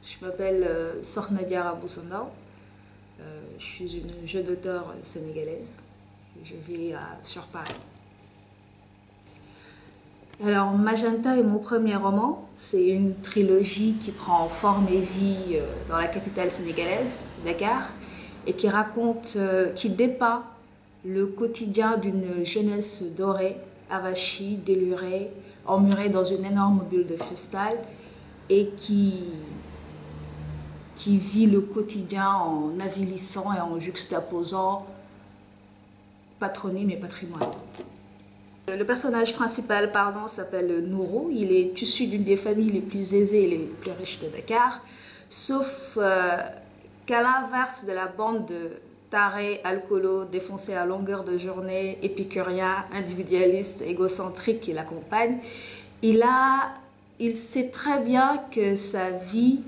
Je m'appelle Sokhna Diarra Boussondaw. Je suis une jeune auteure sénégalaise. Je vis sur Paris. Alors, Magenta est mon premier roman. C'est une trilogie qui prend forme et vie dans la capitale sénégalaise, Dakar, et qui raconte, qui dépeint le quotidien d'une jeunesse dorée, avachie, délurée, emmurée dans une énorme bulle de cristal et qui vit le quotidien en avilissant et en juxtaposant patronyme et patrimoine. Le personnage principal, s'appelle Nourou. Il est issu d'une des familles les plus aisées et les plus riches de Dakar, sauf qu'à l'inverse de la bande de tarés, alcoolos, défoncés à longueur de journée, épicuriens, individualistes, égocentriques qui l'accompagnent, il sait très bien que sa vie,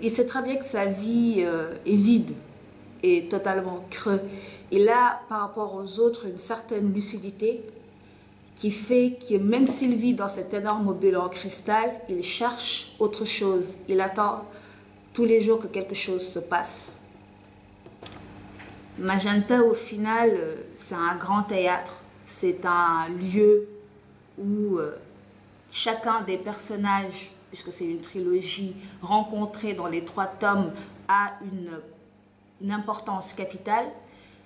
il sait très bien que sa vie est vide et totalement creux. Il a, par rapport aux autres, une certaine lucidité qui fait que même s'il vit dans cette énorme bulle en cristal, il cherche autre chose. Il attend tous les jours que quelque chose se passe. Magenta, au final, c'est un grand théâtre. C'est un lieu où chacun des personnages, puisque c'est une trilogie rencontrée dans les 3 tomes, a une importance capitale.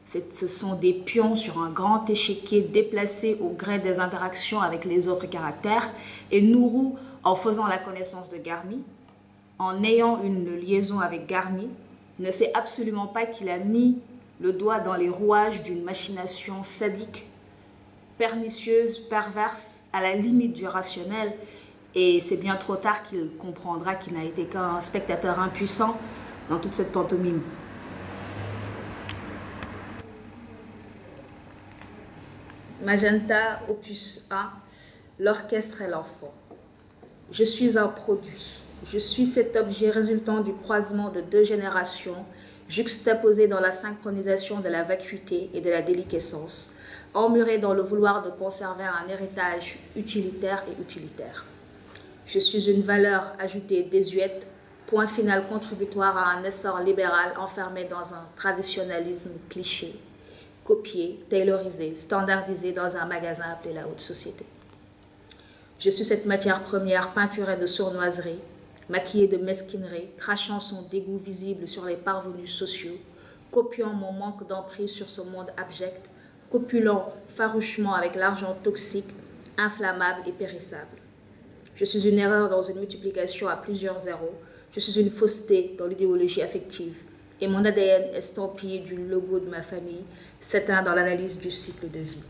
Ce sont des pions sur un grand échiquier déplacés au gré des interactions avec les autres caractères. Et Nourou, en faisant la connaissance de Garmi, en ayant une liaison avec Garmi, ne sait absolument pas qu'il a mis le doigt dans les rouages d'une machination sadique, pernicieuse, perverse, à la limite du rationnel. Et c'est bien trop tard qu'il comprendra qu'il n'a été qu'un spectateur impuissant dans toute cette pantomime. Magenta, opus 1, l'orchestre et l'enfant. Je suis un produit. Je suis cet objet résultant du croisement de 2 générations, juxtaposé dans la synchronisation de la vacuité et de la déliquescence, emmuré dans le vouloir de conserver un héritage utilitaire et utilitaire. Je suis une valeur ajoutée désuète, point final contributoire à un essor libéral enfermé dans un traditionnalisme cliché, copié, taylorisé, standardisé dans un magasin appelé la haute société. Je suis cette matière première peinturée de sournoiserie, maquillée de mesquinerie, crachant son dégoût visible sur les parvenus sociaux, copiant mon manque d'emprise sur ce monde abject, copulant farouchement avec l'argent toxique, inflammable et périssable. Je suis une erreur dans une multiplication à plusieurs zéros, je suis une fausseté dans l'idéologie affective, et mon ADN estampillé du logo de ma famille s'éteint dans l'analyse du cycle de vie.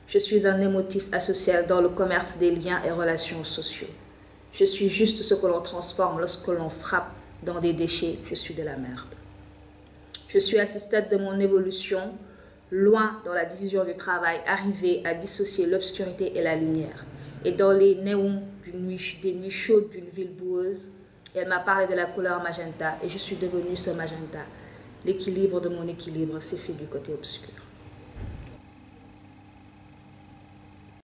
Je suis un émotif asocial dans le commerce des liens et relations sociaux. Je suis juste ce que l'on transforme lorsque l'on frappe dans des déchets. Je suis de la merde. Je suis à ce stade de mon évolution, loin dans la division du travail, arrivé à dissocier l'obscurité et la lumière. Et dans les néons des nuits chaudes d'une ville boueuse, elle m'a parlé de la couleur magenta et je suis devenue ce magenta. L'équilibre de mon équilibre s'est fait du côté obscur.